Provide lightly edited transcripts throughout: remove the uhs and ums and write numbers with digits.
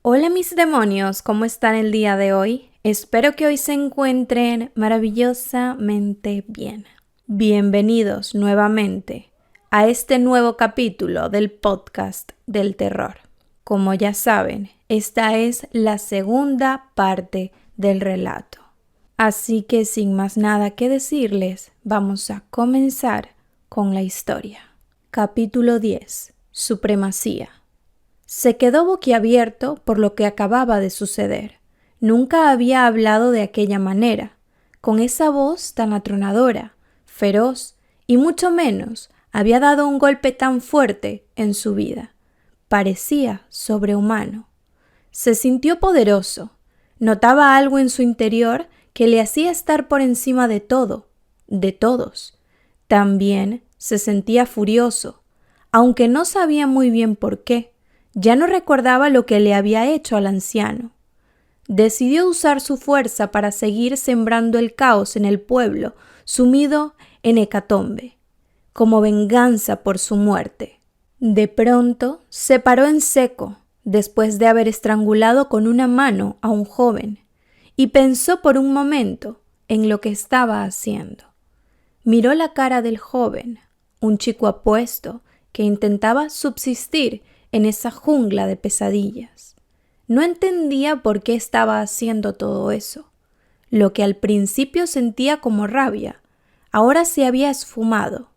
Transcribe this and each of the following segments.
Hola mis demonios, ¿cómo están el día de hoy? Espero que hoy se encuentren maravillosamente bien. Bienvenidos nuevamente a este nuevo capítulo del podcast del terror. Como ya saben, esta es la segunda parte del relato. Así que sin más nada que decirles, vamos a comenzar con la historia. Capítulo 10. Supremacía. Se quedó boquiabierto por lo que acababa de suceder. Nunca había hablado de aquella manera, con esa voz tan atronadora, feroz, y mucho menos había dado un golpe tan fuerte en su vida. Parecía sobrehumano. Se sintió poderoso. Notaba algo en su interior que le hacía estar por encima de todo, de todos. También se sentía furioso, aunque no sabía muy bien por qué. Ya no recordaba lo que le había hecho al anciano. Decidió usar su fuerza para seguir sembrando el caos en el pueblo, sumido en hecatombe, como venganza por su muerte. De pronto se paró en seco, después de haber estrangulado con una mano a un joven, y pensó por un momento en lo que estaba haciendo. Miró la cara del joven, un chico apuesto que intentaba subsistir en esa jungla de pesadillas. No entendía por qué estaba haciendo todo eso. Lo que al principio sentía como rabia, ahora se había esfumado.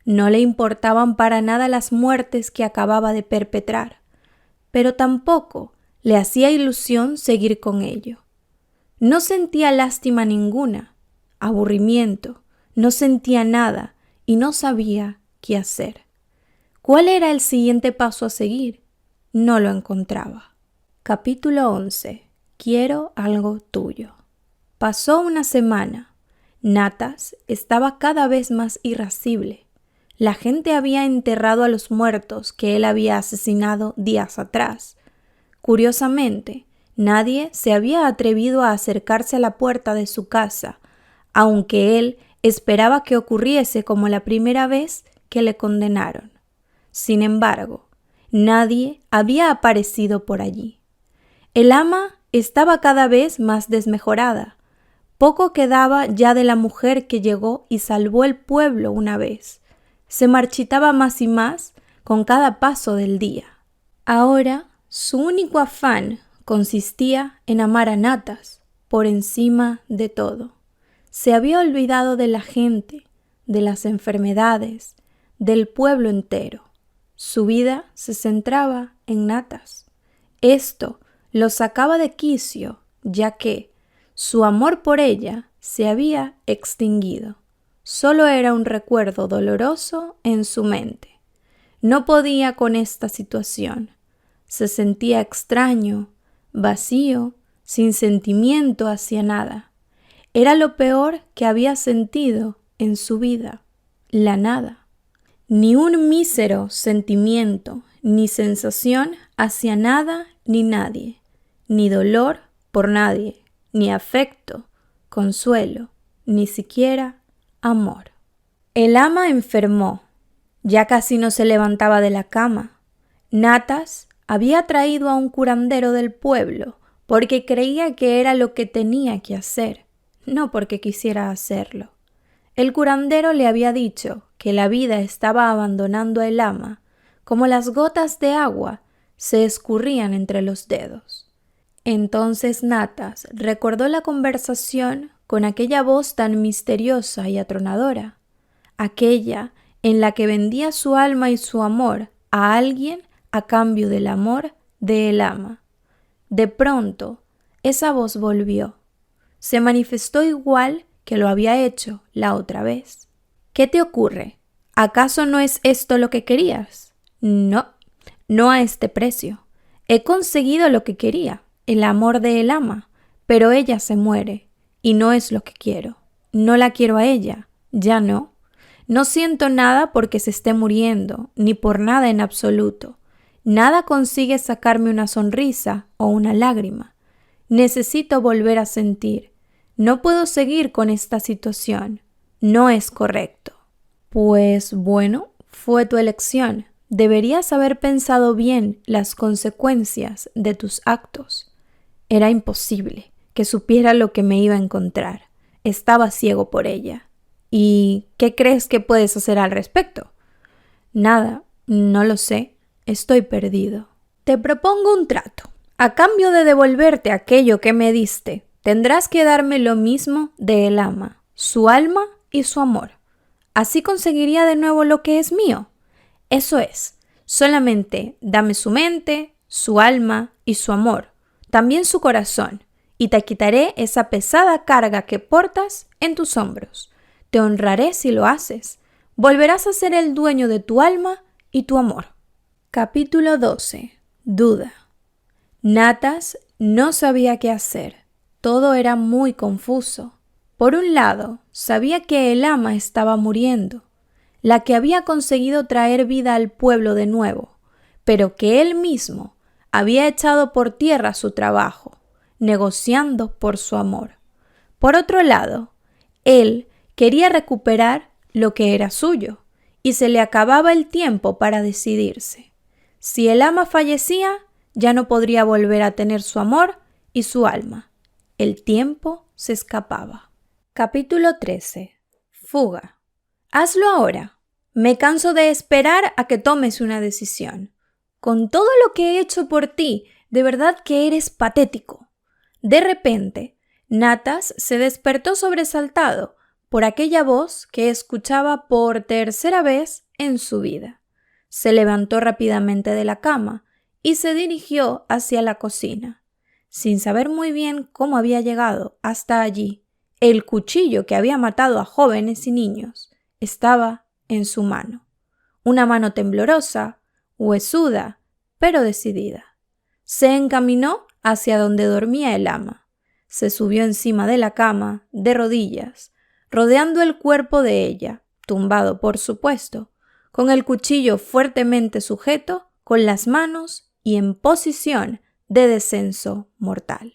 No le importaban para nada las muertes que acababa de perpetrar, pero tampoco le hacía ilusión seguir con ello. No sentía lástima ninguna, aburrimiento, no sentía nada y no sabía qué hacer. ¿Cuál era el siguiente paso a seguir? No lo encontraba. Capítulo 11. Quiero algo tuyo. Pasó una semana. Natas estaba cada vez más irascible. La gente había enterrado a los muertos que él había asesinado días atrás. Curiosamente, nadie se había atrevido a acercarse a la puerta de su casa, aunque él esperaba que ocurriese como la primera vez que le condenaron. Sin embargo, nadie había aparecido por allí. El ama estaba cada vez más desmejorada. Poco quedaba ya de la mujer que llegó y salvó el pueblo una vez. Se marchitaba más y más con cada paso del día. Ahora, su único afán consistía en amar a Natas por encima de todo. Se había olvidado de la gente, de las enfermedades, del pueblo entero. Su vida se centraba en Natas. Esto lo sacaba de quicio, ya que su amor por ella se había extinguido. Solo era un recuerdo doloroso en su mente. No podía con esta situación. Se sentía extraño, vacío, sin sentimiento hacia nada. Era lo peor que había sentido en su vida, la nada. Ni un mísero sentimiento, ni sensación hacia nada ni nadie, ni dolor por nadie, ni afecto, consuelo, ni siquiera amor. El ama enfermó, ya casi no se levantaba de la cama. Natas había traído a un curandero del pueblo porque creía que era lo que tenía que hacer, no porque quisiera hacerlo. El curandero le había dicho que la vida estaba abandonando al ama, como las gotas de agua se escurrían entre los dedos. Entonces Natas recordó la conversación con aquella voz tan misteriosa y atronadora, aquella en la que vendía su alma y su amor a alguien a cambio del amor de el ama. De pronto, esa voz volvió. Se manifestó igual que lo había hecho la otra vez. ¿Qué te ocurre? ¿Acaso no es esto lo que querías? No, no a este precio. He conseguido lo que quería, el amor de el ama, pero ella se muere, y no es lo que quiero. No la quiero a ella, ya no. No siento nada porque se esté muriendo, ni por nada en absoluto. Nada consigue sacarme una sonrisa o una lágrima. Necesito volver a sentir. No puedo seguir con esta situación. No es correcto. Pues bueno, fue tu elección, Deberías haber pensado bien las consecuencias de tus actos. Era imposible que supiera lo que me iba a encontrar. Estaba ciego por ella. ¿Y qué crees que puedes hacer al respecto? Nada, no lo sé. Estoy perdido. Te propongo un trato. A cambio de devolverte aquello que me diste, tendrás que darme lo mismo de el ama, su alma y su amor. Así conseguiría de nuevo lo que es mío. Eso es, solamente dame su mente, su alma y su amor, también su corazón, y te quitaré esa pesada carga que portas en tus hombros. Te honraré si lo haces. Volverás a ser el dueño de tu alma y tu amor. Capítulo 12. Duda. Natas no sabía qué hacer. Todo era muy confuso. Por un lado, sabía que el ama estaba muriendo, la que había conseguido traer vida al pueblo de nuevo, pero que él mismo había echado por tierra su trabajo, negociando por su amor. Por otro lado, él quería recuperar lo que era suyo, y se le acababa el tiempo para decidirse. Si el ama fallecía, ya no podría volver a tener su amor y su alma. El tiempo se escapaba. Capítulo 13. Fuga. Hazlo ahora. Me canso de esperar a que tomes una decisión. Con todo lo que he hecho por ti, de verdad que eres patético. De repente, Natas se despertó sobresaltado por aquella voz que escuchaba por tercera vez en su vida. Se levantó rápidamente de la cama y se dirigió hacia la cocina. Sin saber muy bien cómo había llegado hasta allí, el cuchillo que había matado a jóvenes y niños estaba en su mano. Una mano temblorosa, huesuda, pero decidida. Se encaminó hacia donde dormía el ama. Se subió encima de la cama, de rodillas, rodeando el cuerpo de ella, tumbado por supuesto, con el cuchillo fuertemente sujeto, con las manos y en posición de descenso mortal.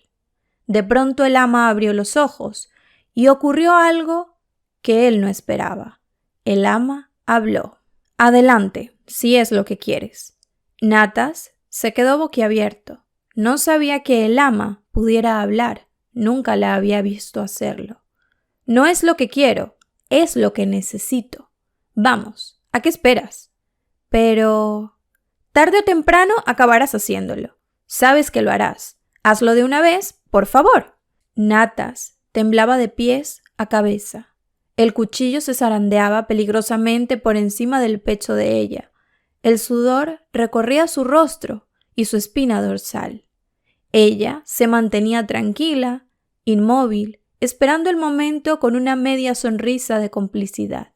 De pronto el ama abrió los ojos y ocurrió algo que él no esperaba. El ama habló. Adelante, si es lo que quieres. Natas se quedó boquiabierto. No sabía que el ama pudiera hablar. Nunca la había visto hacerlo. No es lo que quiero, es lo que necesito. Vamos, ¿a qué esperas? Pero tarde o temprano acabarás haciéndolo. Sabes que lo harás. Hazlo de una vez, por favor. Natas temblaba de pies a cabeza. El cuchillo se zarandeaba peligrosamente por encima del pecho de ella. El sudor recorría su rostro y su espina dorsal. Ella se mantenía tranquila, inmóvil, esperando el momento con una media sonrisa de complicidad.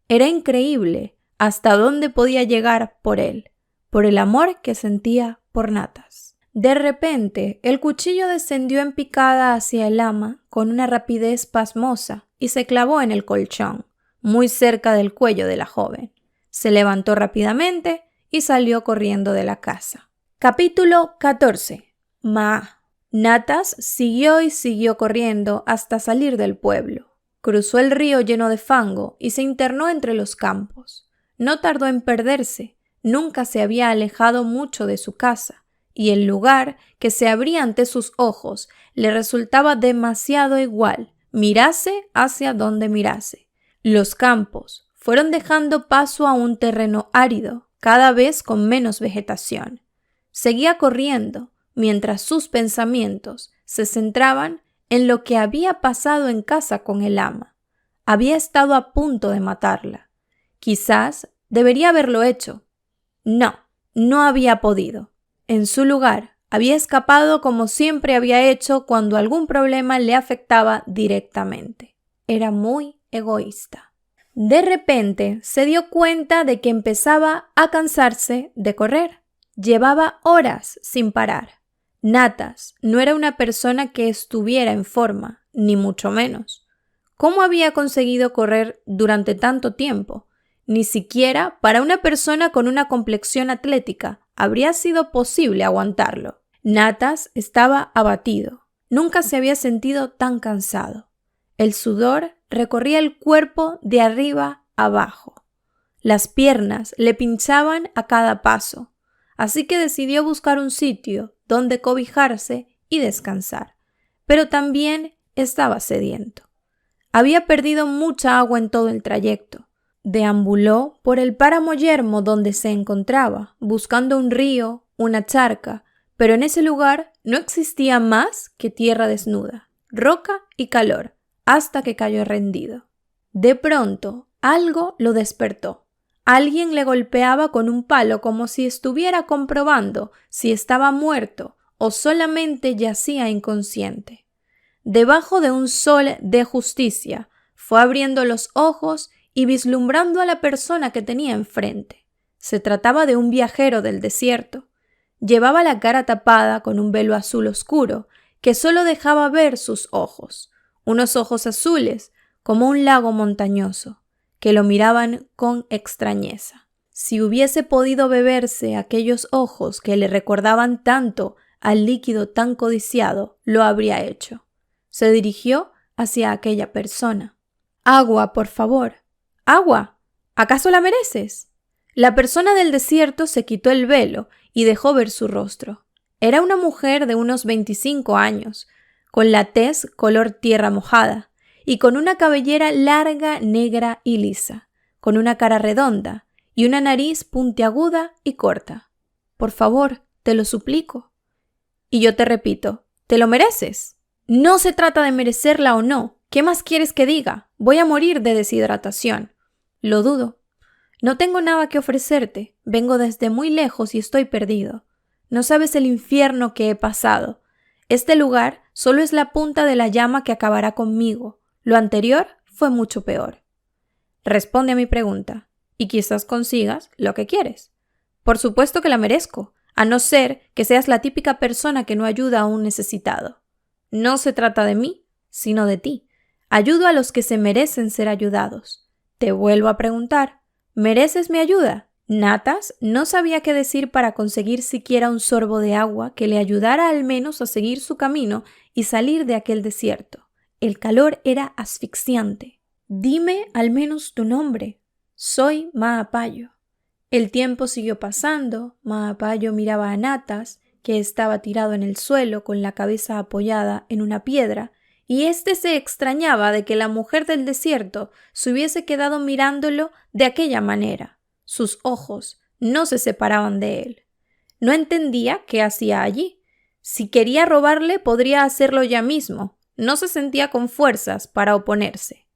Era increíble hasta dónde podía llegar por él, por el amor que sentía por Natas. De repente, el cuchillo descendió en picada hacia el ama con una rapidez pasmosa y se clavó en el colchón, muy cerca del cuello de la joven. Se levantó rápidamente y salió corriendo de la casa. Capítulo 14. Natas siguió y siguió corriendo hasta salir del pueblo. Cruzó el río lleno de fango y se internó entre los campos. No tardó en perderse. Nunca se había alejado mucho de su casa, y el lugar que se abría ante sus ojos le resultaba demasiado igual, mirase hacia donde mirase. Los campos fueron dejando paso a un terreno árido, cada vez con menos vegetación. Seguía corriendo, mientras sus pensamientos se centraban en lo que había pasado en casa con el ama. Había estado a punto de matarla. Quizás debería haberlo hecho. No había podido. En su lugar, había escapado como siempre había hecho cuando algún problema le afectaba directamente. Era muy egoísta. De repente se dio cuenta de que empezaba a cansarse de correr. Llevaba horas sin parar. Natas no era una persona que estuviera en forma, ni mucho menos. ¿Cómo había conseguido correr durante tanto tiempo? Ni siquiera para una persona con una complexión atlética habría sido posible aguantarlo. Natas estaba abatido. Nunca se había sentido tan cansado. El sudor recorría el cuerpo de arriba abajo. Las piernas le pinchaban a cada paso, así que decidió buscar un sitio donde cobijarse y descansar. Pero también estaba sediento. Había perdido mucha agua en todo el trayecto. Deambuló por el páramo yermo donde se encontraba, buscando un río, una charca, pero en ese lugar no existía más que tierra desnuda, roca y calor, hasta que cayó rendido. De pronto, algo lo despertó. Alguien le golpeaba con un palo como si estuviera comprobando si estaba muerto o solamente yacía inconsciente. Debajo de un sol de justicia, fue abriendo los ojos y vislumbrando a la persona que tenía enfrente. Se trataba de un viajero del desierto. Llevaba la cara tapada con un velo azul oscuro que solo dejaba ver sus ojos, unos ojos azules como un lago montañoso, que lo miraban con extrañeza. Si hubiese podido beberse aquellos ojos que le recordaban tanto al líquido tan codiciado, lo habría hecho. Se dirigió hacia aquella persona. «Agua, por favor. ¿Agua? ¿Acaso la mereces?» La persona del desierto se quitó el velo y dejó ver su rostro. Era una mujer de unos 25 años, con la tez color tierra mojada y con una cabellera larga, negra y lisa, con una cara redonda y una nariz puntiaguda y corta. «Por favor, te lo suplico». «Y yo te repito, ¿te lo mereces?» «No se trata de merecerla o no. ¿Qué más quieres que diga? Voy a morir de deshidratación». «Lo dudo. No tengo nada que ofrecerte. Vengo desde muy lejos y estoy perdido. No sabes el infierno que he pasado. Este lugar solo es la punta de la llama que acabará conmigo. Lo anterior fue mucho peor». «Responde a mi pregunta, y quizás consigas lo que quieres». «Por supuesto que la merezco, a no ser que seas la típica persona que no ayuda a un necesitado». «No se trata de mí, sino de ti. Ayudo a los que se merecen ser ayudados. Te vuelvo a preguntar, ¿mereces mi ayuda?» Natas no sabía qué decir para conseguir siquiera un sorbo de agua que le ayudara al menos a seguir su camino y salir de aquel desierto. El calor era asfixiante. «Dime al menos tu nombre». «Soy Maapayo». El tiempo siguió pasando. Maapayo miraba a Natas, que estaba tirado en el suelo con la cabeza apoyada en una piedra, y éste se extrañaba de que la mujer del desierto se hubiese quedado mirándolo de aquella manera. Sus ojos no se separaban de él. No entendía qué hacía allí. Si quería robarle, podría hacerlo ya mismo. No se sentía con fuerzas para oponerse.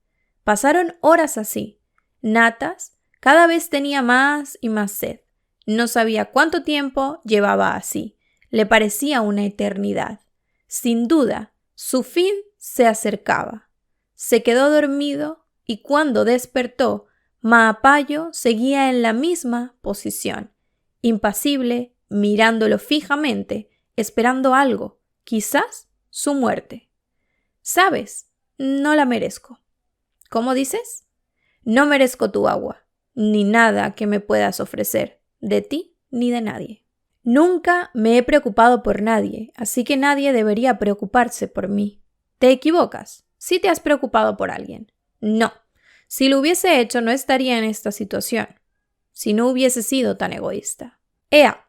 Pasaron horas así. Natas cada vez tenía más y más sed. No sabía cuánto tiempo llevaba así. Le parecía una eternidad. Sin duda, su fin se acercaba. Se quedó dormido y cuando despertó, Maapayo seguía en la misma posición, impasible, mirándolo fijamente, esperando algo, quizás su muerte. «¿Sabes? No la merezco». «¿Cómo dices?» «No merezco tu agua, ni nada que me puedas ofrecer, de ti ni de nadie». «Nunca me he preocupado por nadie, así que nadie debería preocuparse por mí». «Te equivocas. Sí te has preocupado por alguien». «No. Si lo hubiese hecho no estaría en esta situación. Si no hubiese sido tan egoísta». «Ea.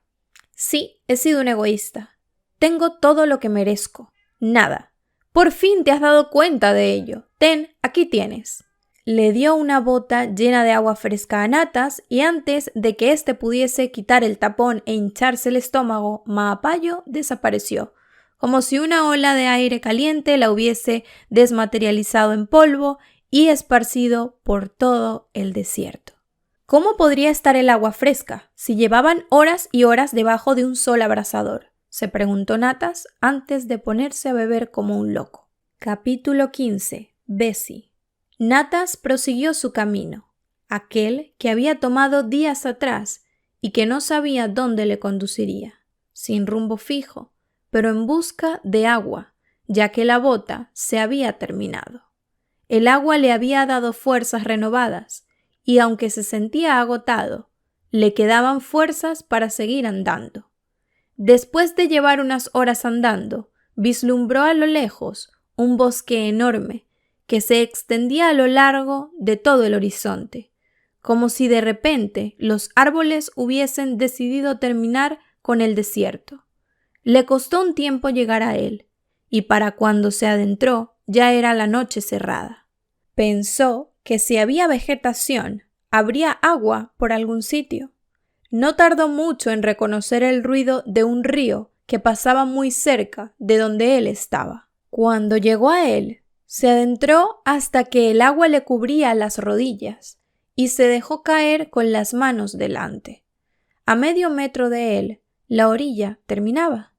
Sí, he sido un egoísta. Tengo todo lo que merezco. Nada. Por fin te has dado cuenta de ello. Ten, aquí tienes». Le dio una bota llena de agua fresca a Natas y antes de que éste pudiese quitar el tapón e hincharse el estómago, Maapayo desapareció, como si una ola de aire caliente la hubiese desmaterializado en polvo y esparcido por todo el desierto. ¿Cómo podría estar el agua fresca si llevaban horas y horas debajo de un sol abrasador?, se preguntó Natas antes de ponerse a beber como un loco. Capítulo 15. Bessie. Natas prosiguió su camino, aquel que había tomado días atrás y que no sabía dónde le conduciría, sin rumbo fijo, pero en busca de agua, ya que la bota se había terminado. El agua le había dado fuerzas renovadas y aunque se sentía agotado, le quedaban fuerzas para seguir andando. Después de llevar unas horas andando, vislumbró a lo lejos un bosque enorme que se extendía a lo largo de todo el horizonte, como si de repente los árboles hubiesen decidido terminar con el desierto. Le costó un tiempo llegar a él, y para cuando se adentró ya era la noche cerrada. Pensó que si había vegetación, habría agua por algún sitio. No tardó mucho en reconocer el ruido de un río que pasaba muy cerca de donde él estaba. Cuando llegó a él, se adentró hasta que el agua le cubría las rodillas y se dejó caer con las manos delante. A medio metro de él, la orilla terminaba.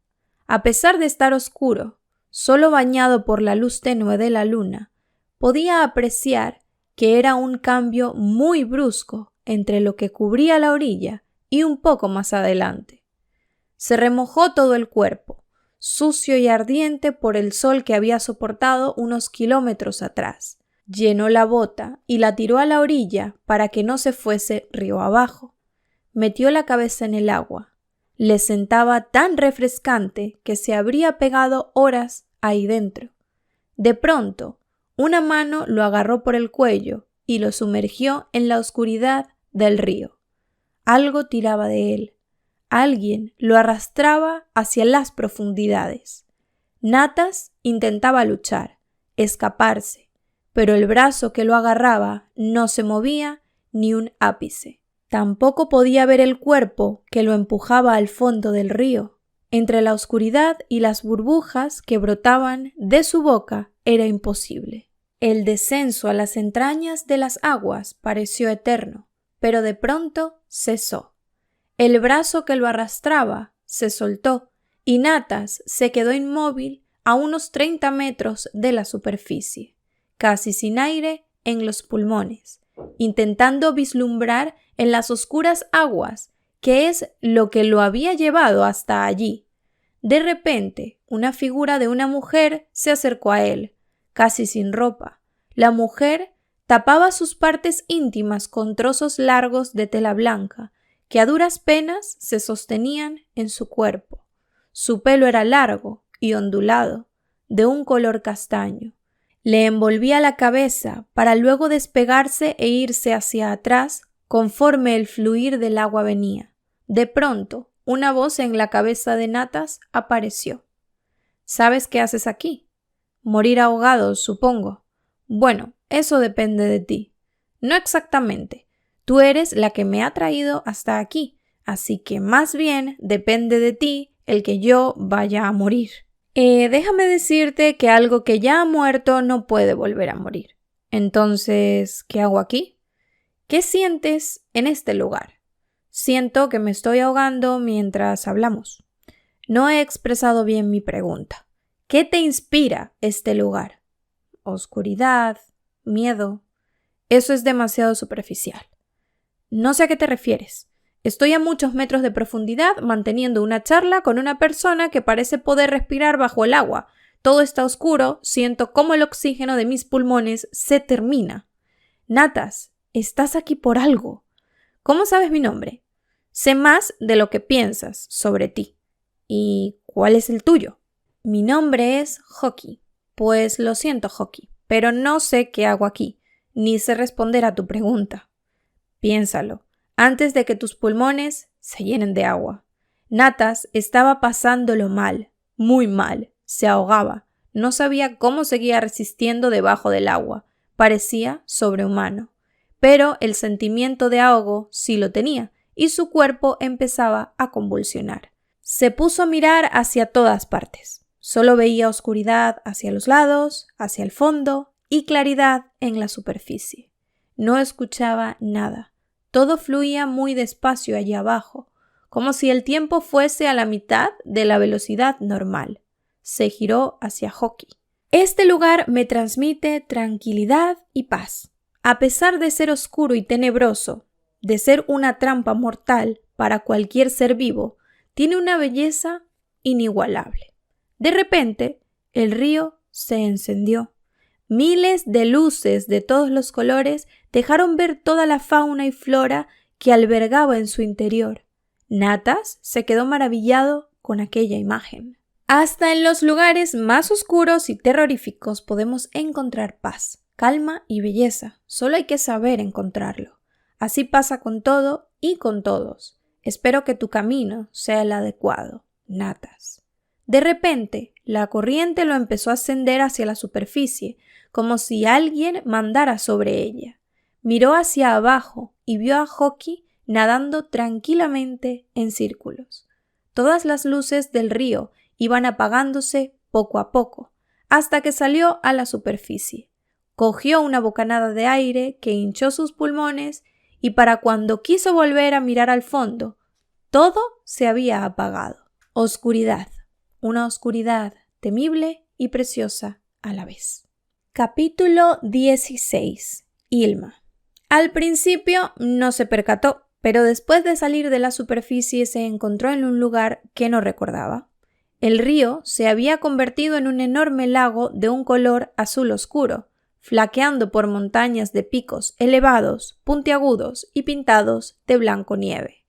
A pesar de estar oscuro, solo bañado por la luz tenue de la luna, podía apreciar que era un cambio muy brusco entre lo que cubría la orilla y un poco más adelante. Se remojó todo el cuerpo, sucio y ardiente por el sol que había soportado unos kilómetros atrás. Llenó la bota y la tiró a la orilla para que no se fuese río abajo. Metió la cabeza en el agua. Le sentaba tan refrescante que se habría pegado horas ahí dentro. De pronto, una mano lo agarró por el cuello y lo sumergió en la oscuridad del río. Algo tiraba de él. Alguien lo arrastraba hacia las profundidades. Natas intentaba luchar, escaparse, pero el brazo que lo agarraba no se movía ni un ápice. Tampoco podía ver el cuerpo que lo empujaba al fondo del río. Entre la oscuridad y las burbujas que brotaban de su boca era imposible. El descenso a las entrañas de las aguas pareció eterno, pero de pronto cesó. El brazo que lo arrastraba se soltó y Natas se quedó inmóvil a unos 30 metros de la superficie, casi sin aire en los pulmones, intentando vislumbrar en las oscuras aguas qué es lo que lo había llevado hasta allí. De repente, una figura de una mujer se acercó a él, casi sin ropa. La mujer tapaba sus partes íntimas con trozos largos de tela blanca, que a duras penas se sostenían en su cuerpo. Su pelo era largo y ondulado, de un color castaño. Le envolvía la cabeza para luego despegarse e irse hacia atrás conforme el fluir del agua venía. De pronto, una voz en la cabeza de Natas apareció. ¿Sabes qué haces aquí? Morir ahogado, supongo. Bueno, eso depende de ti. No exactamente. Tú eres la que me ha traído hasta aquí, así que más bien depende de ti el que yo vaya a morir. Déjame decirte que algo que ya ha muerto no puede volver a morir. Entonces, ¿qué hago aquí? ¿Qué sientes en este lugar? Siento que me estoy ahogando mientras hablamos. No he expresado bien mi pregunta. ¿Qué te inspira este lugar? Oscuridad, miedo. Eso es demasiado superficial. No sé a qué te refieres. Estoy a muchos metros de profundidad manteniendo una charla con una persona que parece poder respirar bajo el agua. Todo está oscuro, siento cómo el oxígeno de mis pulmones se termina. Natas, estás aquí por algo. ¿Cómo sabes mi nombre? Sé más de lo que piensas sobre ti. ¿Y cuál es el tuyo? Mi nombre es Hoki. Pues lo siento, Hoki, pero no sé qué hago aquí, ni sé responder a tu pregunta. Piénsalo, antes de que tus pulmones se llenen de agua. Natas estaba pasándolo mal, muy mal, se ahogaba, no sabía cómo seguía resistiendo debajo del agua, parecía sobrehumano. Pero el sentimiento de ahogo sí lo tenía, y su cuerpo empezaba a convulsionar. Se puso a mirar hacia todas partes. Solo veía oscuridad hacia los lados, hacia el fondo, y claridad en la superficie. No escuchaba nada. Todo fluía muy despacio allí abajo, como si el tiempo fuese a la mitad de la velocidad normal. Se giró hacia Hoki. Este lugar me transmite tranquilidad y paz. A pesar de ser oscuro y tenebroso, de ser una trampa mortal para cualquier ser vivo, tiene una belleza inigualable. De repente, el río se encendió. Miles de luces de todos los colores dejaron ver toda la fauna y flora que albergaba en su interior. Natas se quedó maravillado con aquella imagen. Hasta en los lugares más oscuros y terroríficos podemos encontrar paz, calma y belleza. Solo hay que saber encontrarlo. Así pasa con todo y con todos. Espero que tu camino sea el adecuado, Natas. De repente, la corriente lo empezó a ascender hacia la superficie, como si alguien mandara sobre ella. Miró hacia abajo y vio a Hoki nadando tranquilamente en círculos. Todas las luces del río iban apagándose poco a poco, hasta que salió a la superficie. Cogió una bocanada de aire que hinchó sus pulmones y para cuando quiso volver a mirar al fondo, todo se había apagado. Oscuridad, una oscuridad temible y preciosa a la vez. Capítulo 16. Ilma. Al principio no se percató, pero después de salir de la superficie se encontró en un lugar que no recordaba. El río se había convertido en un enorme lago de un color azul oscuro, flaqueando por montañas de picos elevados, puntiagudos y pintados de blanco nieve.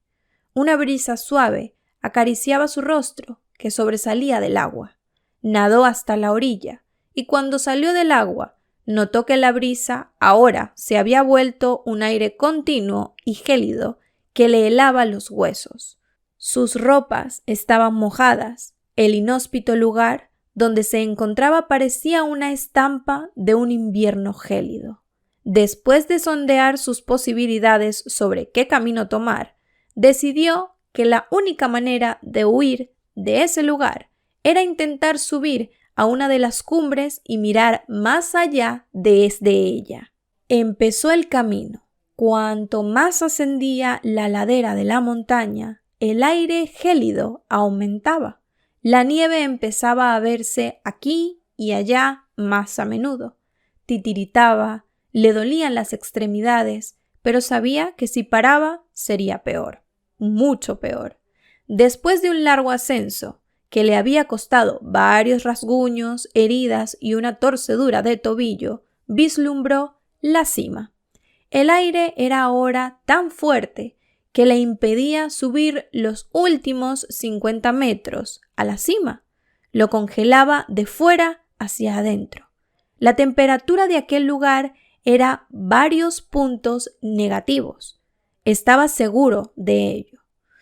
Una brisa suave acariciaba su rostro, que sobresalía del agua. Nadó hasta la orilla, y cuando salió del agua, notó que la brisa ahora se había vuelto un aire continuo y gélido que le helaba los huesos. Sus ropas estaban mojadas. El inhóspito lugar donde se encontraba parecía una estampa de un invierno gélido. Después de sondear sus posibilidades sobre qué camino tomar, decidió que la única manera de huir de ese lugar era intentar subir a una de las cumbres y mirar más allá desde ella. Empezó el camino. Cuanto más ascendía la ladera de la montaña, el aire gélido aumentaba. La nieve empezaba a verse aquí y allá más a menudo. Titiritaba, le dolían las extremidades, pero sabía que si paraba sería peor, mucho peor. Después de un largo ascenso, que le había costado varios rasguños, heridas y una torcedura de tobillo, vislumbró la cima. El aire era ahora tan fuerte que le impedía subir los últimos 50 metros a la cima. Lo congelaba de fuera hacia adentro. La temperatura de aquel lugar era varios puntos negativos. Estaba seguro de ello.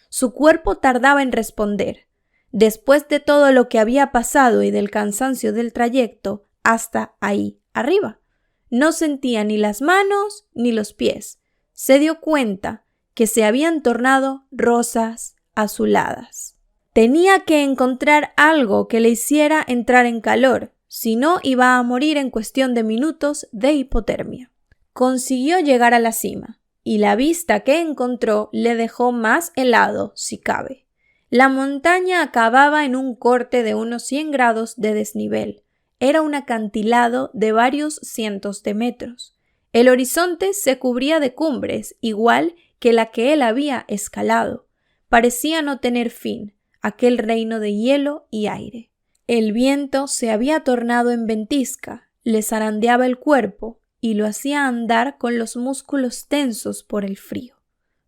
Su cuerpo tardaba en responder. Después de todo lo que había pasado y del cansancio del trayecto hasta ahí arriba, no sentía ni las manos ni los pies. Se dio cuenta que se habían tornado rosas azuladas. Tenía que encontrar algo que le hiciera entrar en calor, si no iba a morir en cuestión de minutos de hipotermia. Consiguió llegar a la cima, y la vista que encontró le dejó más helado, si cabe. La montaña acababa en un corte de unos 100 grados de desnivel. Era un acantilado de varios cientos de metros. El horizonte se cubría de cumbres, igual que la que él había escalado. Parecía no tener fin, aquel reino de hielo y aire. El viento se había tornado en ventisca, le zarandeaba el cuerpo y lo hacía andar con los músculos tensos por el frío.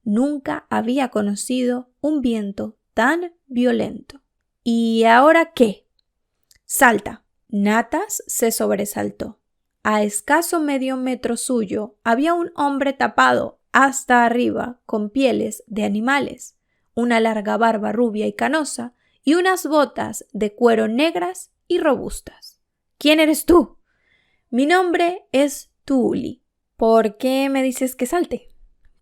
Nunca había conocido un viento tan violento. ¿Y ahora qué? ¡Salta! Natas se sobresaltó. A escaso medio metro suyo había un hombre tapado hasta arriba con pieles de animales, una larga barba rubia y canosa y unas botas de cuero negras y robustas. ¿Quién eres tú? Mi nombre es Tuuli. ¿Por qué me dices que salte?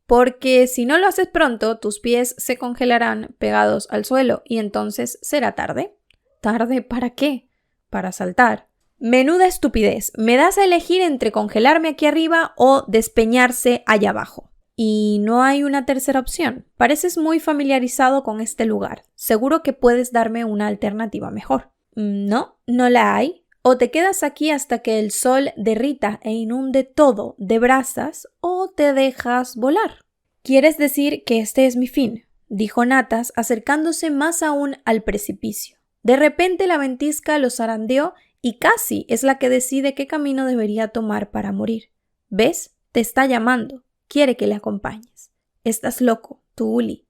Porque si no lo haces pronto, tus pies se congelarán pegados al suelo y entonces será tarde. ¿Tarde para qué? Para saltar. Menuda estupidez. Me das a elegir entre congelarme aquí arriba o despeñarse allá abajo. Y no hay una tercera opción. Pareces muy familiarizado con este lugar. Seguro que puedes darme una alternativa mejor. No, no la hay. O te quedas aquí hasta que el sol derrita e inunde todo de brasas, o te dejas volar. ¿Quieres decir que este es mi fin?, dijo Natas, acercándose más aún al precipicio. De repente la ventisca lo zarandeó y casi es la que decide qué camino debería tomar para morir. ¿Ves? Te está llamando. Quiere que le acompañes. Estás loco, Tuuli.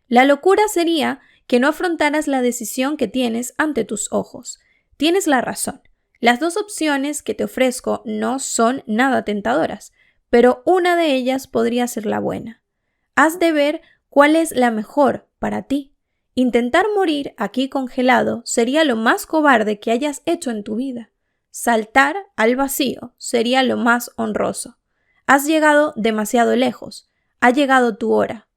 La locura sería que no afrontaras la decisión que tienes ante tus ojos. Tienes la razón. Las dos opciones que te ofrezco no son nada tentadoras, pero una de ellas podría ser la buena. Has de ver cuál es la mejor para ti. Intentar morir aquí congelado sería lo más cobarde que hayas hecho en tu vida. Saltar al vacío sería lo más honroso. Has llegado demasiado lejos. Ha llegado tu hora.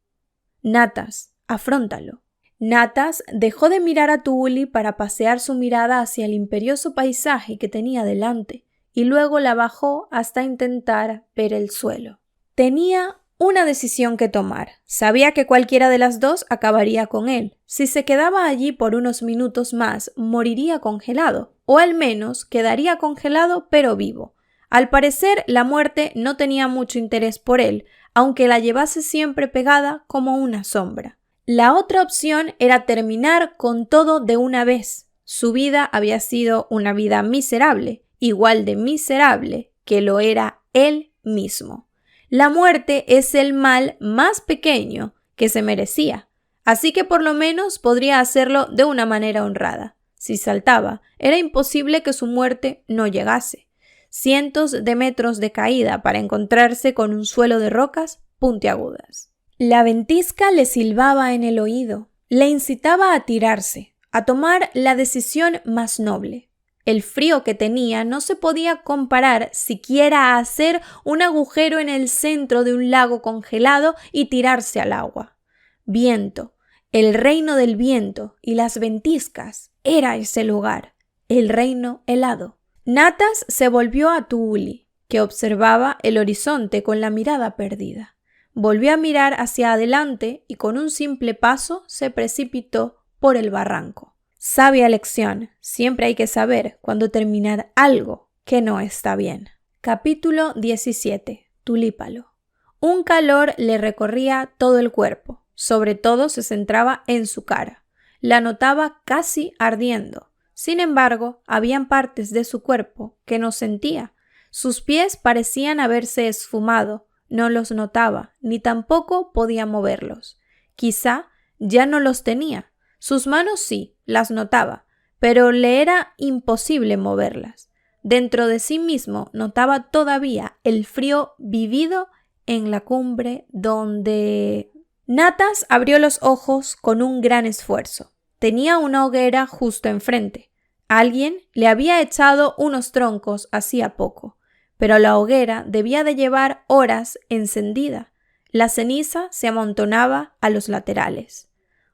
Natas, afróntalo. Natas dejó de mirar a Tuuli para pasear su mirada hacia el imperioso paisaje que tenía delante y luego la bajó hasta intentar ver el suelo. Tenía una decisión que tomar. Sabía que cualquiera de las dos acabaría con él. Si se quedaba allí por unos minutos más, moriría congelado, o al menos quedaría congelado pero vivo. Al parecer, la muerte no tenía mucho interés por él, aunque la llevase siempre pegada como una sombra. La otra opción era terminar con todo de una vez. Su vida había sido una vida miserable, igual de miserable que lo era él mismo. La muerte es el mal más pequeño que se merecía, así que por lo menos podría hacerlo de una manera honrada. Si saltaba, era imposible que su muerte no llegase. Cientos de metros de caída para encontrarse con un suelo de rocas puntiagudas. La ventisca le silbaba en el oído, le incitaba a tirarse, a tomar la decisión más noble. El frío que tenía no se podía comparar siquiera a hacer un agujero en el centro de un lago congelado y tirarse al agua. Viento, el reino del viento y las ventiscas, era ese lugar, el reino helado. Natas se volvió a Tuuli, que observaba el horizonte con la mirada perdida. Volvió a mirar hacia adelante y con un simple paso se precipitó por el barranco. Sabia lección, siempre hay que saber cuándo terminar algo que no está bien. Capítulo 17. Tulípalo. Un calor le recorría todo el cuerpo, sobre todo se centraba en su cara. La notaba casi ardiendo. Sin embargo, habían partes de su cuerpo que no sentía. Sus pies parecían haberse esfumado, no los notaba, ni tampoco podía moverlos. Quizá ya no los tenía. Sus manos sí, las notaba, pero le era imposible moverlas. Dentro de sí mismo notaba todavía el frío vivido en la cumbre donde... Natas abrió los ojos con un gran esfuerzo. Tenía una hoguera justo enfrente. Alguien le había echado unos troncos hacía poco, pero la hoguera debía de llevar horas encendida. La ceniza se amontonaba a los laterales.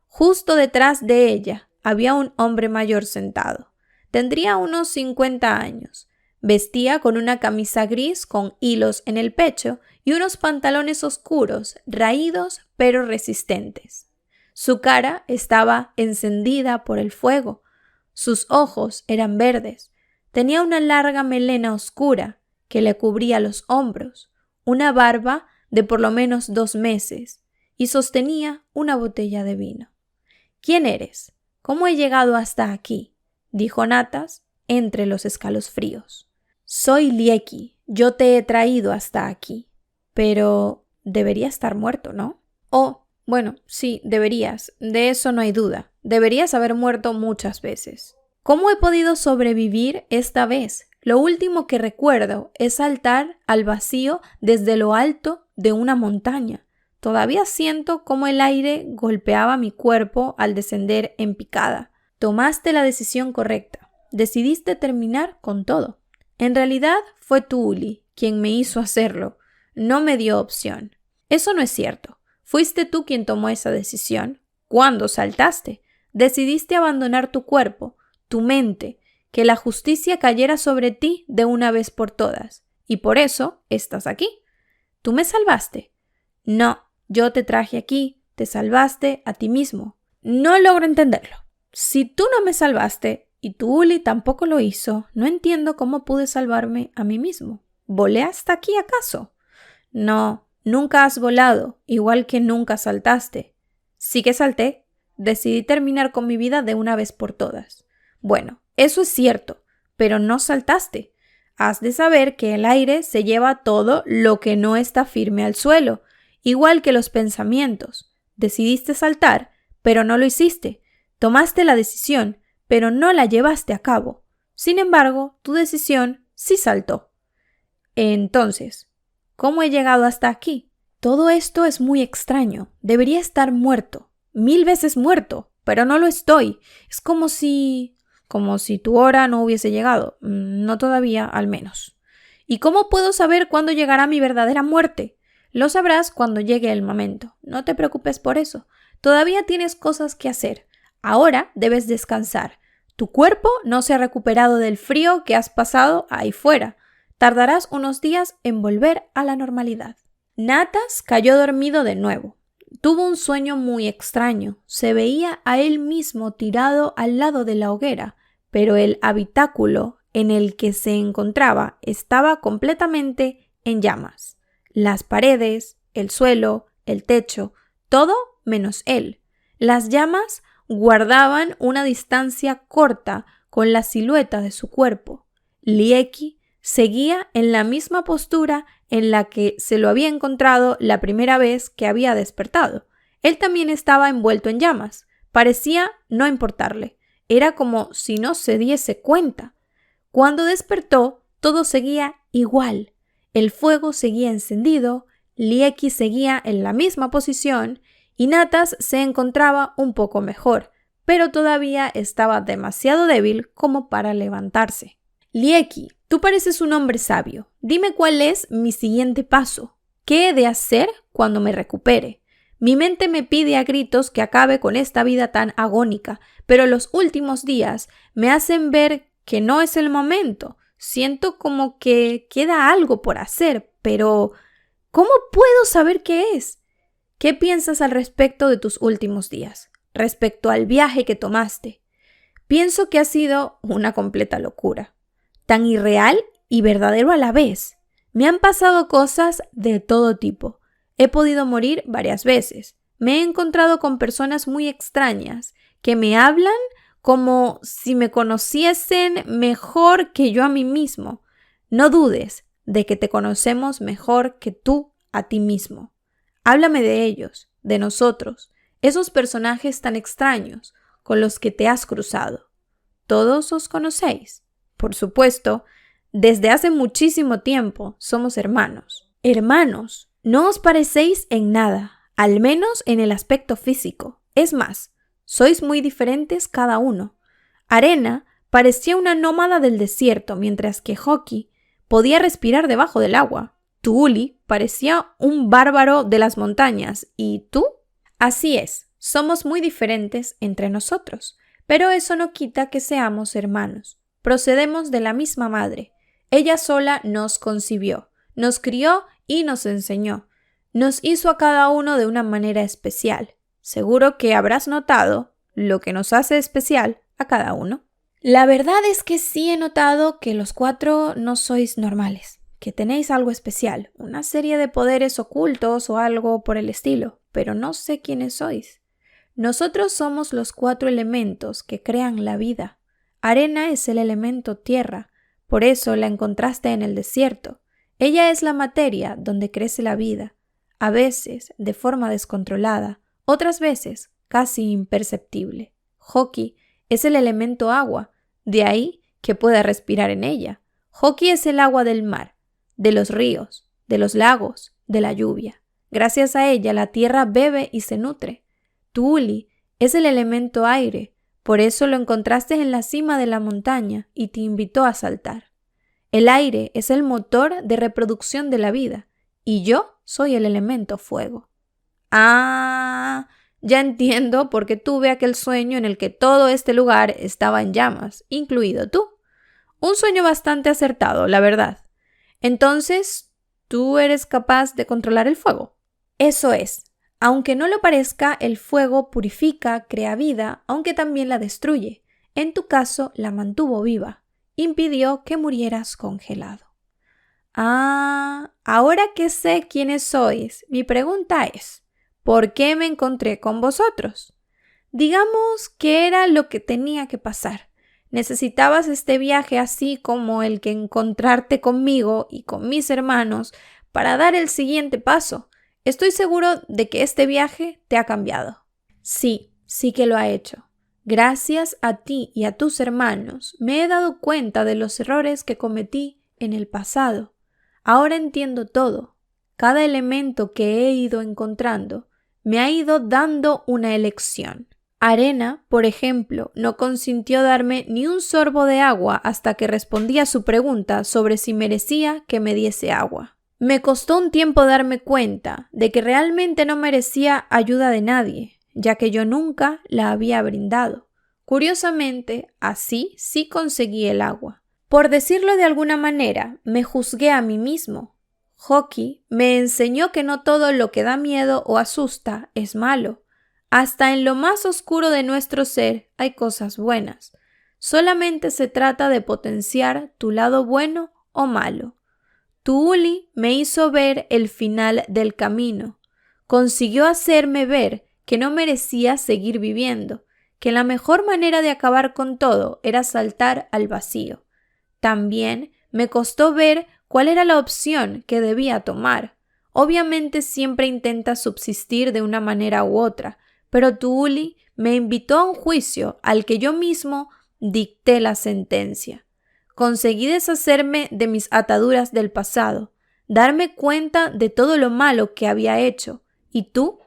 Justo detrás de ella había un hombre mayor sentado. Tendría unos 50 años. Vestía con una camisa gris con hilos en el pecho y unos pantalones oscuros, raídos pero resistentes. Su cara estaba encendida por el fuego. Sus ojos eran verdes. Tenía una larga melena oscura que le cubría los hombros, una barba de por lo menos 2 meses y sostenía una botella de vino. ¿Quién eres? ¿Cómo he llegado hasta aquí?, dijo Natas entre los escalofríos. Soy Lieki, yo te he traído hasta aquí. Pero debería estar muerto, ¿no? Oh, bueno, sí, deberías, de eso no hay duda. Deberías haber muerto muchas veces. ¿Cómo he podido sobrevivir esta vez? Lo último que recuerdo es saltar al vacío desde lo alto de una montaña. Todavía siento cómo el aire golpeaba mi cuerpo al descender en picada. Tomaste la decisión correcta. Decidiste terminar con todo. En realidad fue Tuuli quien me hizo hacerlo. No me dio opción. Eso no es cierto. Fuiste tú quien tomó esa decisión. ¿Cuándo saltaste? Decidiste abandonar tu cuerpo, tu mente, que la justicia cayera sobre ti de una vez por todas. Y por eso estás aquí. ¿Tú me salvaste? No, yo te traje aquí, te salvaste a ti mismo. No logro entenderlo. Si tú no me salvaste y Tuuli tampoco lo hizo, no entiendo cómo pude salvarme a mí mismo. ¿Volé hasta aquí acaso? No, nunca has volado, igual que nunca saltaste. Sí que salté. Decidí terminar con mi vida de una vez por todas. Bueno, eso es cierto, pero no saltaste. Has de saber que el aire se lleva todo lo que no está firme al suelo, igual que los pensamientos. Decidiste saltar, pero no lo hiciste. Tomaste la decisión, pero no la llevaste a cabo. Sin embargo, tu decisión sí saltó. Entonces, ¿Cómo he llegado hasta aquí? Todo esto es muy extraño. Debería estar muerto. 1000 veces muerto, pero no lo estoy. Es como si tu hora no hubiese llegado. No todavía, al menos. ¿Y cómo puedo saber cuándo llegará mi verdadera muerte? Lo sabrás cuando llegue el momento. No te preocupes por eso. Todavía tienes cosas que hacer. Ahora debes descansar. Tu cuerpo no se ha recuperado del frío que has pasado ahí fuera. Tardarás unos días en volver a la normalidad. Natas cayó dormido de nuevo. Tuvo un sueño muy extraño. Se veía a él mismo tirado al lado de la hoguera, pero el habitáculo en el que se encontraba estaba completamente en llamas. Las paredes, el suelo, el techo, todo menos él. Las llamas guardaban una distancia corta con la silueta de su cuerpo. Lieki seguía en la misma postura en la que se lo había encontrado la primera vez que había despertado. Él también estaba envuelto en llamas. Parecía no importarle. Era como si no se diese cuenta. Cuando despertó, todo seguía igual. El fuego seguía encendido, Lieki seguía en la misma posición y Natas se encontraba un poco mejor, pero todavía estaba demasiado débil como para levantarse. Lieki, tú pareces un hombre sabio. Dime cuál es mi siguiente paso. ¿Qué he de hacer cuando me recupere? Mi mente me pide a gritos que acabe con esta vida tan agónica, pero los últimos días me hacen ver que no es el momento. Siento como que queda algo por hacer, pero ¿cómo puedo saber qué es? ¿Qué piensas al respecto de tus últimos días? Respecto al viaje que tomaste. Pienso que ha sido una completa locura. Tan irreal y verdadero a la vez. Me han pasado cosas de todo tipo. He podido morir varias veces. Me he encontrado con personas muy extrañas que me hablan como si me conociesen mejor que yo a mí mismo. No dudes de que te conocemos mejor que tú a ti mismo. Háblame de ellos, de nosotros, esos personajes tan extraños con los que te has cruzado. ¿Todos os conocéis? Por supuesto, desde hace muchísimo tiempo somos hermanos. Hermanos, no os parecéis en nada, al menos en el aspecto físico. Es más, sois muy diferentes cada uno. Arena parecía una nómada del desierto, mientras que Hoki podía respirar debajo del agua. Tuuli parecía un bárbaro de las montañas. ¿Y tú? Así es, somos muy diferentes entre nosotros, pero eso no quita que seamos hermanos. Procedemos de la misma madre. Ella sola nos concibió, nos crió y nos enseñó. Nos hizo a cada uno de una manera especial. Seguro que habrás notado lo que nos hace especial a cada uno. La verdad es que sí he notado que los 4 no sois normales, que tenéis algo especial, una serie de poderes ocultos o algo por el estilo, pero no sé quiénes sois. Nosotros somos los 4 elementos que crean la vida. Arena es el elemento tierra, por eso la encontraste en el desierto. Ella es la materia donde crece la vida, a veces de forma descontrolada, otras veces casi imperceptible. Hoki es el elemento agua, de ahí que pueda respirar en ella. Hoki es el agua del mar, de los ríos, de los lagos, de la lluvia. Gracias a ella la tierra bebe y se nutre. Tuuli es el elemento aire, por eso lo encontraste en la cima de la montaña y te invitó a saltar. El aire es el motor de reproducción de la vida y yo soy el elemento fuego. Ah, ya entiendo por qué tuve aquel sueño en el que todo este lugar estaba en llamas, incluido tú. Un sueño bastante acertado, la verdad. Entonces, ¿tú eres capaz de controlar el fuego? Eso es. Aunque no lo parezca, el fuego purifica, crea vida, aunque también la destruye. En tu caso, la mantuvo viva. Impidió que murieras congelado. Ah, ahora que sé quiénes sois, mi pregunta es, ¿por qué me encontré con vosotros? Digamos que era lo que tenía que pasar. Necesitabas este viaje así como el que encontrarte conmigo y con mis hermanos para dar el siguiente paso. Estoy seguro de que este viaje te ha cambiado. Sí, sí que lo ha hecho. Gracias a ti y a tus hermanos me he dado cuenta de los errores que cometí en el pasado. Ahora entiendo todo. cada elemento que he ido encontrando me ha ido dando una elección. Arena, por ejemplo, no consintió darme ni un sorbo de agua hasta que respondí a su pregunta sobre si merecía que me diese agua. Me costó un tiempo darme cuenta de que realmente no merecía ayuda de nadie, ya que yo nunca la había brindado. Curiosamente, así sí conseguí el agua. Por decirlo de alguna manera, me juzgué a mí mismo. Hoki me enseñó que no todo lo que da miedo o asusta es malo. Hasta en lo más oscuro de nuestro ser hay cosas buenas. Solamente se trata de potenciar tu lado bueno o malo. Tu Uli me hizo ver el final del camino. Consiguió hacerme ver que no merecía seguir viviendo, que la mejor manera de acabar con todo era saltar al vacío. También me costó ver cuál era la opción que debía tomar. Obviamente siempre intenta subsistir de una manera u otra, pero tu Uli me invitó a un juicio al que yo mismo dicté la sentencia. Conseguí deshacerme de mis ataduras del pasado, darme cuenta de todo lo malo que había hecho, y tú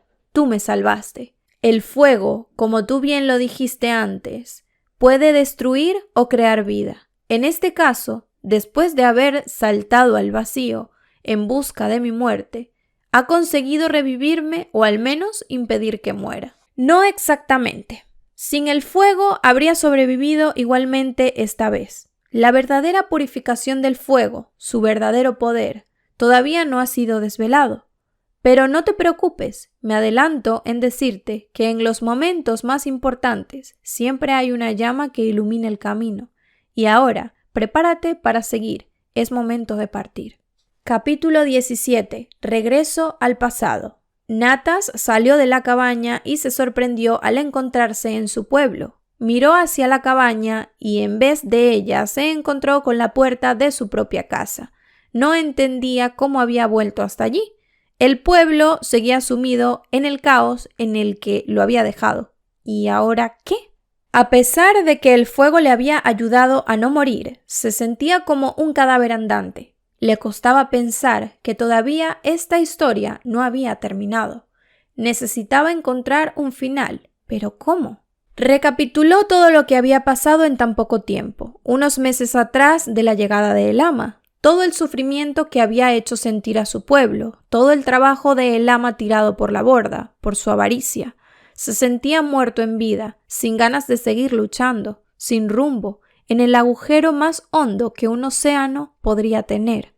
me salvaste. El fuego, como tú bien lo dijiste antes, puede destruir o crear vida. En este caso, después de haber saltado al vacío en busca de mi muerte, ha conseguido revivirme o al menos impedir que muera. No exactamente. Sin el fuego habría sobrevivido igualmente esta vez. La verdadera purificación del fuego, su verdadero poder, todavía no ha sido desvelado. Pero no te preocupes, me adelanto en decirte que en los momentos más importantes siempre hay una llama que ilumina el camino. Y ahora, prepárate para seguir, es momento de partir. Capítulo 17. Regreso al pasado. Natas salió de la cabaña y se sorprendió al encontrarse en su pueblo. Miró hacia la cabaña y en vez de ella se encontró con la puerta de su propia casa. No entendía cómo había vuelto hasta allí. El pueblo seguía sumido en el caos en el que lo había dejado. ¿Y ahora qué? A pesar de que el fuego le había ayudado a no morir, se sentía como un cadáver andante. Le costaba pensar que todavía esta historia no había terminado. Necesitaba encontrar un final, pero ¿cómo? Recapituló todo lo que había pasado en tan poco tiempo, unos meses atrás de la llegada de El Ama, todo el sufrimiento que había hecho sentir a su pueblo, todo el trabajo de El Ama tirado por la borda, por su avaricia. Se sentía muerto en vida, sin ganas de seguir luchando, sin rumbo, en el agujero más hondo que un océano podría tener.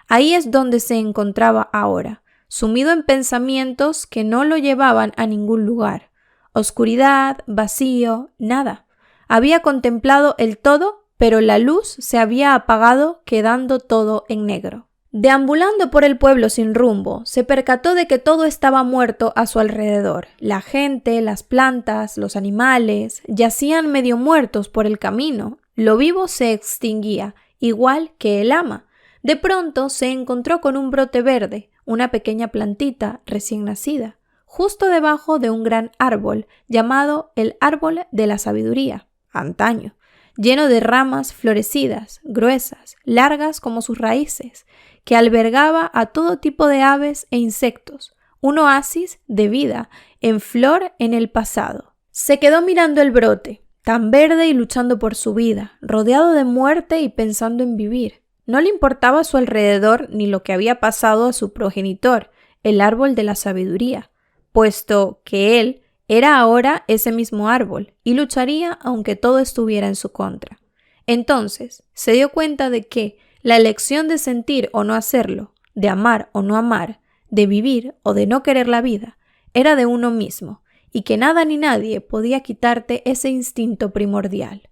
Ahí es donde se encontraba ahora, sumido en pensamientos que no lo llevaban a ningún lugar. Oscuridad, vacío, nada. Había contemplado el todo, pero la luz se había apagado, quedando todo en negro. Deambulando por el pueblo sin rumbo, se percató de que todo estaba muerto a su alrededor. La gente, las plantas, los animales, yacían medio muertos por el camino. Lo vivo se extinguía, igual que El Ama. De pronto se encontró con un brote verde, una pequeña plantita recién nacida, justo debajo de un gran árbol llamado el árbol de la sabiduría, antaño, lleno de ramas florecidas, gruesas, largas como sus raíces, que albergaba a todo tipo de aves e insectos, un oasis de vida en flor en el pasado. Se quedó mirando el brote, tan verde y luchando por su vida, rodeado de muerte y pensando en vivir. No le importaba a su alrededor ni lo que había pasado a su progenitor, el árbol de la sabiduría, puesto que él era ahora ese mismo árbol y lucharía aunque todo estuviera en su contra. Entonces se dio cuenta de que la elección de sentir o no hacerlo, de amar o no amar, de vivir o de no querer la vida, era de uno mismo, y que nada ni nadie podía quitarte ese instinto primordial.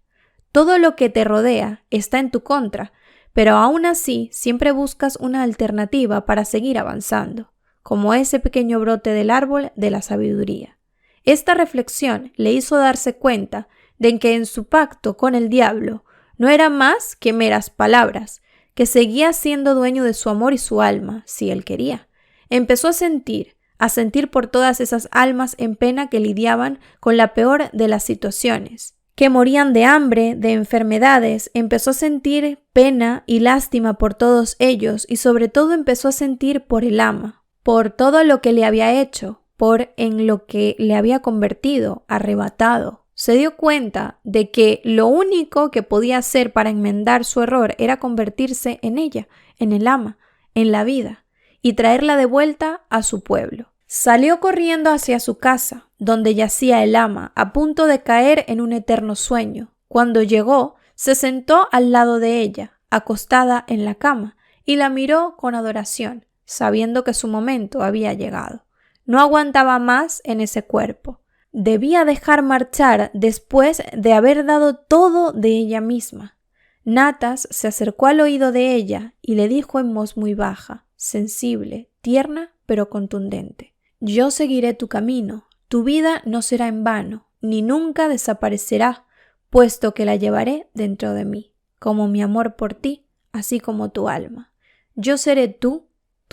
Todo lo que te rodea está en tu contra, pero aún así siempre buscas una alternativa para seguir avanzando, como ese pequeño brote del árbol de la sabiduría. Esta reflexión le hizo darse cuenta de que en su pacto con el diablo no era más que meras palabras, que seguía siendo dueño de su amor y su alma, si él quería. Empezó a sentir por todas esas almas en pena que lidiaban con la peor de las situaciones, que morían de hambre, de enfermedades, empezó a sentir pena y lástima por todos ellos y sobre todo empezó a sentir por el ama, por todo lo que le había hecho, por en lo que le había convertido, arrebatado. Se dio cuenta de que lo único que podía hacer para enmendar su error era convertirse en ella, en el ama, en la vida, y traerla de vuelta a su pueblo. Salió corriendo hacia su casa, donde yacía el ama, a punto de caer en un eterno sueño. Cuando llegó, se sentó al lado de ella, acostada en la cama, y la miró con adoración, sabiendo que su momento había llegado. No aguantaba más en ese cuerpo. Debía dejar marchar después de haber dado todo de ella misma. Natas se acercó al oído de ella y le dijo en voz muy baja, sensible, tierna, pero contundente: «Yo seguiré tu camino, tu vida no será en vano, ni nunca desaparecerá, puesto que la llevaré dentro de mí, como mi amor por ti, así como tu alma. Yo seré tú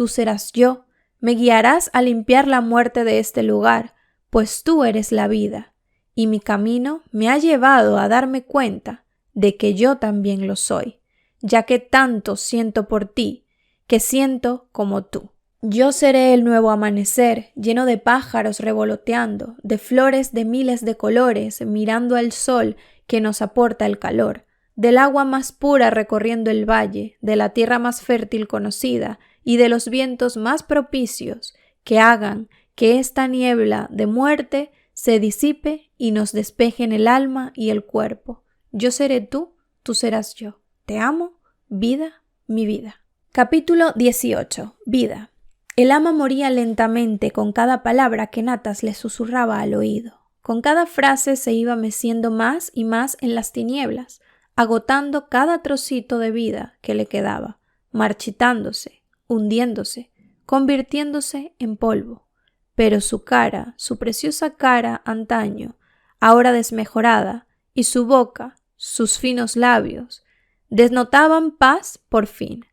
serás yo, me guiarás a limpiar la muerte de este lugar, pues tú eres la vida, y mi camino me ha llevado a darme cuenta de que yo también lo soy, ya que tanto siento por ti, que siento como tú. Yo seré el nuevo amanecer, lleno de pájaros revoloteando, de flores de miles de colores, mirando al sol que nos aporta el calor, del agua más pura recorriendo el valle, de la tierra más fértil conocida y de los vientos más propicios que hagan que esta niebla de muerte se disipe y nos despejen el alma y el cuerpo. Yo seré tú serás yo. Te amo, vida, mi vida». Capítulo 18. Vida. El ama moría lentamente con cada palabra que Natas le susurraba al oído. Con cada frase se iba meciendo más y más en las tinieblas, agotando cada trocito de vida que le quedaba, marchitándose, hundiéndose, convirtiéndose en polvo. Pero su cara, su preciosa cara antaño, ahora desmejorada, y su boca, sus finos labios, denotaban paz por fin,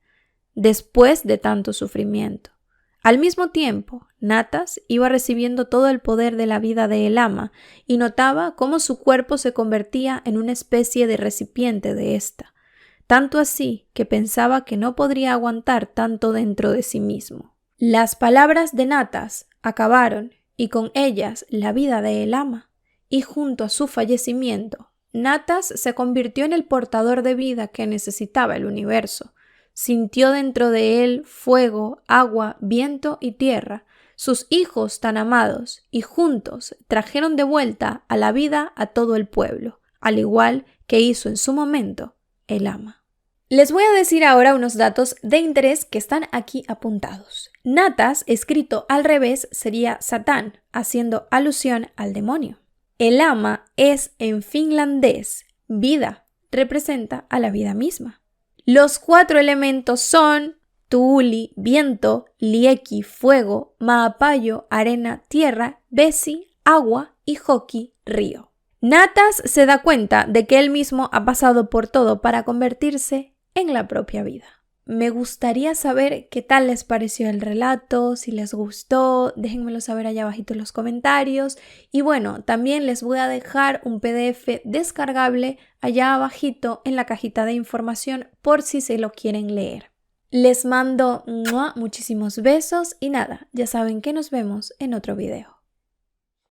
después de tanto sufrimiento. Al mismo tiempo, Natas iba recibiendo todo el poder de la vida de el ama y notaba cómo su cuerpo se convertía en una especie de recipiente de ésta, tanto así que pensaba que no podría aguantar tanto dentro de sí mismo. Las palabras de Natas acabaron y con ellas la vida de el ama, y junto a su fallecimiento, Natas se convirtió en el portador de vida que necesitaba el universo. Sintió dentro de él fuego, agua, viento y tierra, sus hijos tan amados, y juntos trajeron de vuelta a la vida a todo el pueblo, al igual que hizo en su momento el ama. Les voy a decir ahora unos datos de interés que están aquí apuntados. Natas, escrito al revés, sería Satán, haciendo alusión al demonio. El ama es en finlandés vida, representa a la vida misma. Los 4 elementos son Tuuli, viento, Lieki, fuego, Maapayo, arena, tierra, Vesi, agua y Hoki, río. Natas se da cuenta de que él mismo ha pasado por todo para convertirse en la propia vida. Me gustaría saber qué tal les pareció el relato, si les gustó, déjenmelo saber allá abajito en los comentarios. Y bueno, también les voy a dejar un PDF descargable allá abajito en la cajita de información por si se lo quieren leer. Les mando muchísimos besos y nada, ya saben que nos vemos en otro video.